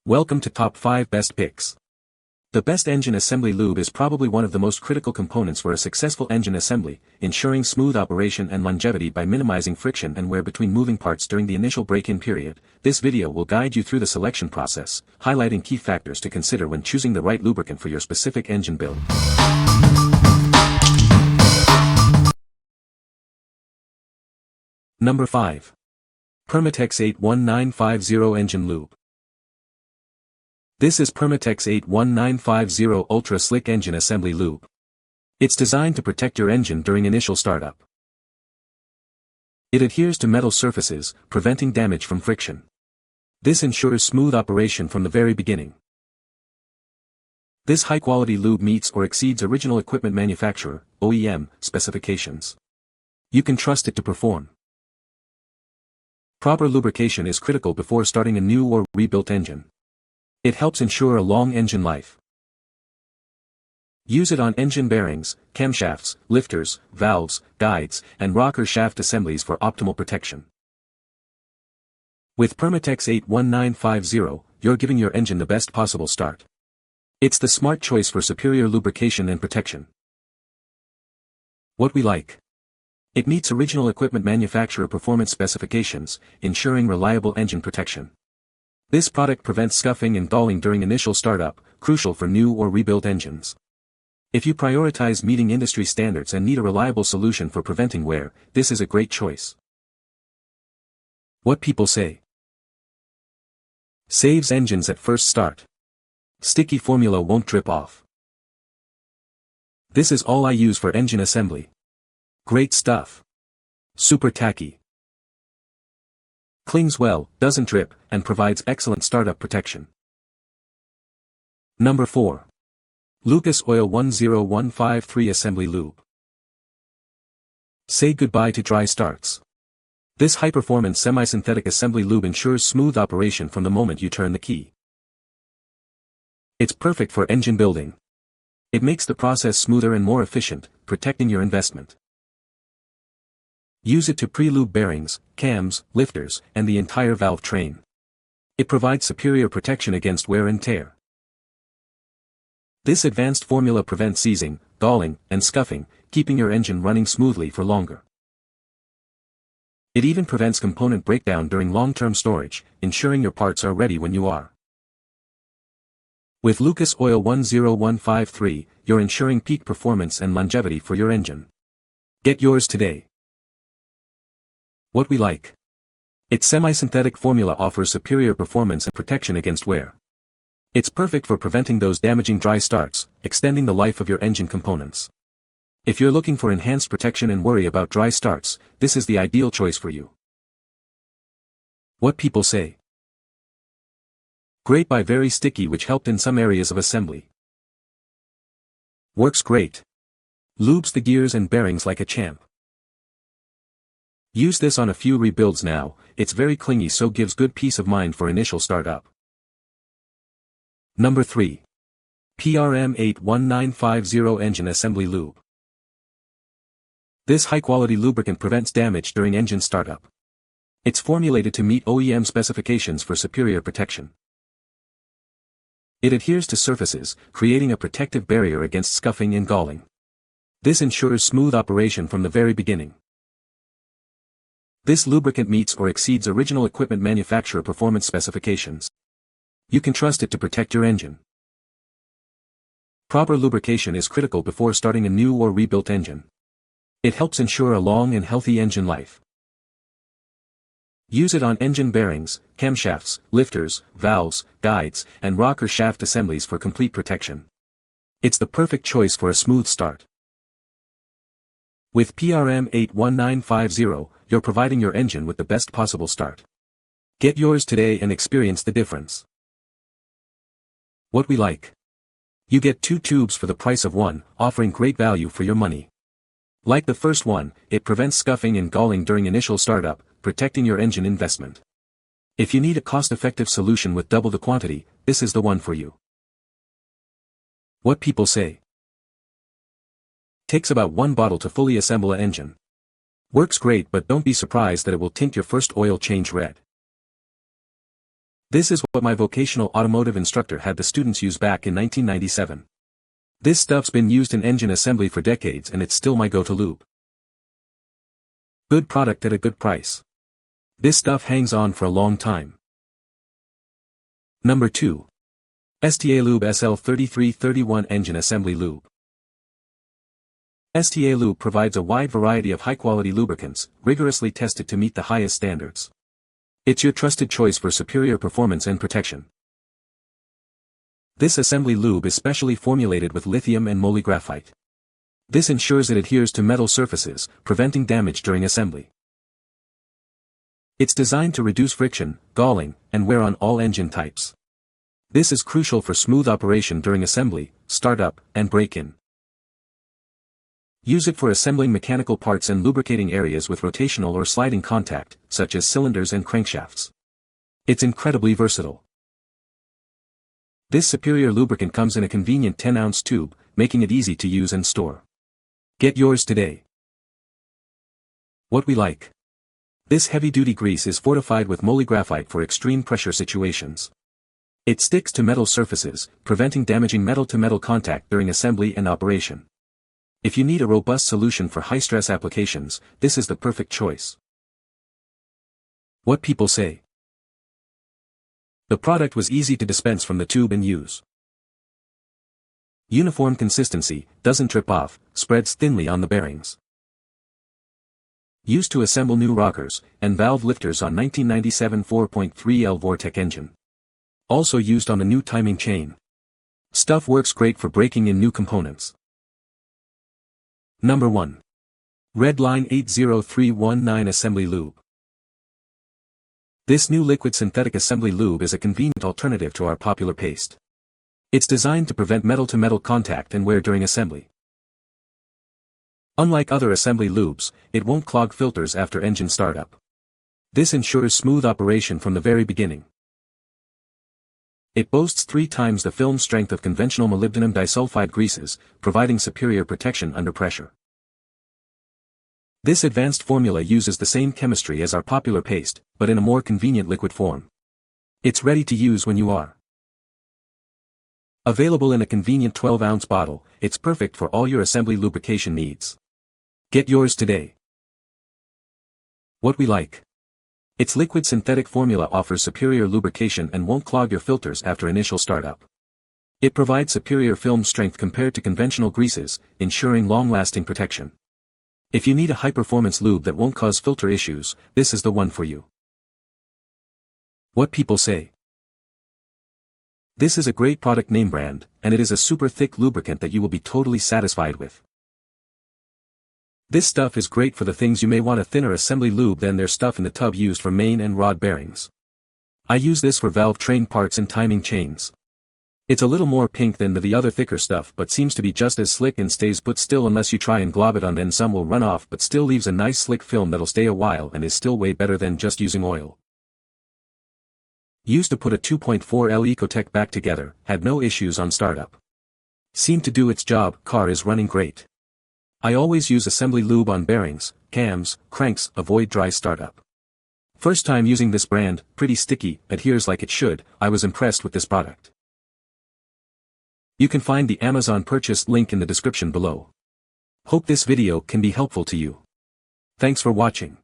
Welcome to Top 5 Best Picks. The best engine assembly lube is probably one of the most critical components for a successful engine assembly, ensuring smooth operation and longevity by minimizing friction and wear between moving parts during the initial break-in period. This video will guide you through the selection process, highlighting key factors to consider when choosing the right lubricant for your specific engine build. Number 5. Permatex 81950 Engine Lube. This is Permatex 81950 Ultra Slick Engine Assembly Lube. It's designed to protect your engine during initial startup. It adheres to metal surfaces, preventing damage from friction. This ensures smooth operation from the very beginning. This high-quality lube meets or exceeds original equipment manufacturer, OEM, specifications. You can trust it to perform. Proper lubrication is critical before starting a new or rebuilt engine. It helps ensure a long engine life. Use it on engine bearings, camshafts, lifters, valves, guides, and rocker shaft assemblies for optimal protection. With Permatex 81950, you're giving your engine the best possible start. It's the smart choice for superior lubrication and protection. What we like. It meets original equipment manufacturer performance specifications, ensuring reliable engine protection. This product prevents scuffing and galling during initial startup, crucial for new or rebuilt engines. If you prioritize meeting industry standards and need a reliable solution for preventing wear, this is a great choice. What people say. Saves engines at first start. Sticky formula won't drip off. This is all I use for engine assembly. Great stuff. Super tacky. Clings well, doesn't drip, and provides excellent startup protection. Number 4. Lucas Oil 10153 Assembly Lube. Say goodbye to dry starts. This high-performance semi-synthetic assembly lube ensures smooth operation from the moment you turn the key. It's perfect for engine building. It makes the process smoother and more efficient, protecting your investment. Use it to pre-lube bearings, cams, lifters, and the entire valve train. It provides superior protection against wear and tear. This advanced formula prevents seizing, galling, and scuffing, keeping your engine running smoothly for longer. It even prevents component breakdown during long-term storage, ensuring your parts are ready when you are. With Lucas Oil 10153, you're ensuring peak performance and longevity for your engine. Get yours today. What we like. Its semi-synthetic formula offers superior performance and protection against wear. It's perfect for preventing those damaging dry starts, extending the life of your engine components. If you're looking for enhanced protection and worry about dry starts, this is the ideal choice for you. What people say. Great by very sticky, which helped in some areas of assembly. Works great. Lubes the gears and bearings like a champ. Use this on a few rebuilds now. It's very clingy, so gives good peace of mind for initial startup. Number 3. PRM 81950 Engine Assembly Lube. This high-quality lubricant prevents damage during engine startup. It's formulated to meet OEM specifications for superior protection. It adheres to surfaces, creating a protective barrier against scuffing and galling. This ensures smooth operation from the very beginning. This lubricant meets or exceeds original equipment manufacturer performance specifications. You can trust it to protect your engine. Proper lubrication is critical before starting a new or rebuilt engine. It helps ensure a long and healthy engine life. Use it on engine bearings, camshafts, lifters, valves, guides, and rocker shaft assemblies for complete protection. It's the perfect choice for a smooth start. With PRM 81950, you're providing your engine with the best possible start. Get yours today and experience the difference. What we like. You get 2 tubes for the price of one, offering great value for your money. Like the first one, it prevents scuffing and galling during initial startup, protecting your engine investment. If you need a cost-effective solution with double the quantity, this is the one for you. What people say. Takes about 1 bottle to fully assemble an engine. Works great, but don't be surprised that it will tint your first oil change red. This is what my vocational automotive instructor had the students use back in 1997. This stuff's been used in engine assembly for decades and it's still my go-to lube. Good product at a good price. This stuff hangs on for a long time. Number 2. Sta-Lube SL3331 Engine Assembly Lube. Sta-Lube provides a wide variety of high-quality lubricants, rigorously tested to meet the highest standards. It's your trusted choice for superior performance and protection. This assembly lube is specially formulated with lithium and moly graphite. This ensures it adheres to metal surfaces, preventing damage during assembly. It's designed to reduce friction, galling, and wear on all engine types. This is crucial for smooth operation during assembly, startup, and break-in. Use it for assembling mechanical parts and lubricating areas with rotational or sliding contact, such as cylinders and crankshafts. It's incredibly versatile. This superior lubricant comes in a convenient 10-ounce tube, making it easy to use and store. Get yours today. What we like. This heavy-duty grease is fortified with moly graphite for extreme pressure situations. It sticks to metal surfaces, preventing damaging metal-to-metal contact during assembly and operation. If you need a robust solution for high-stress applications, this is the perfect choice. What people say. The product was easy to dispense from the tube and use. Uniform consistency, doesn't drip off, spreads thinly on the bearings. Used to assemble new rockers and valve lifters on 1997 4.3L Vortec engine. Also used on the new timing chain. Stuff works great for breaking in new components. Number 1. Redline 80319 Assembly Lube. This new liquid synthetic assembly lube is a convenient alternative to our popular paste. It's designed to prevent metal-to-metal contact and wear during assembly. Unlike other assembly lubes, it won't clog filters after engine startup. This ensures smooth operation from the very beginning. It boasts 3 times the film strength of conventional molybdenum disulfide greases, providing superior protection under pressure. This advanced formula uses the same chemistry as our popular paste, but in a more convenient liquid form. It's ready to use when you are. Available in a convenient 12-ounce bottle, it's perfect for all your assembly lubrication needs. Get yours today. What we like. Its liquid synthetic formula offers superior lubrication and won't clog your filters after initial startup. It provides superior film strength compared to conventional greases, ensuring long-lasting protection. If you need a high-performance lube that won't cause filter issues, this is the one for you. What people say. This is a great product name brand, and it is a super thick lubricant that you will be totally satisfied with. This stuff is great for the things you may want a thinner assembly lube than their stuff in the tub used for main and rod bearings. I use this for valve train parts and timing chains. It's a little more pink than the other thicker stuff but seems to be just as slick and stays put still unless you try and glob it on, then some will run off but still leaves a nice slick film that'll stay a while and is still way better than just using oil. Used to put a 2.4L Ecotech back together, had no issues on startup. Seemed to do its job, car is running great. I always use assembly lube on bearings, cams, cranks, avoid dry startup. First time using this brand, pretty sticky, adheres like it should, I was impressed with this product. You can find the Amazon purchase link in the description below. Hope this video can be helpful to you. Thanks for watching.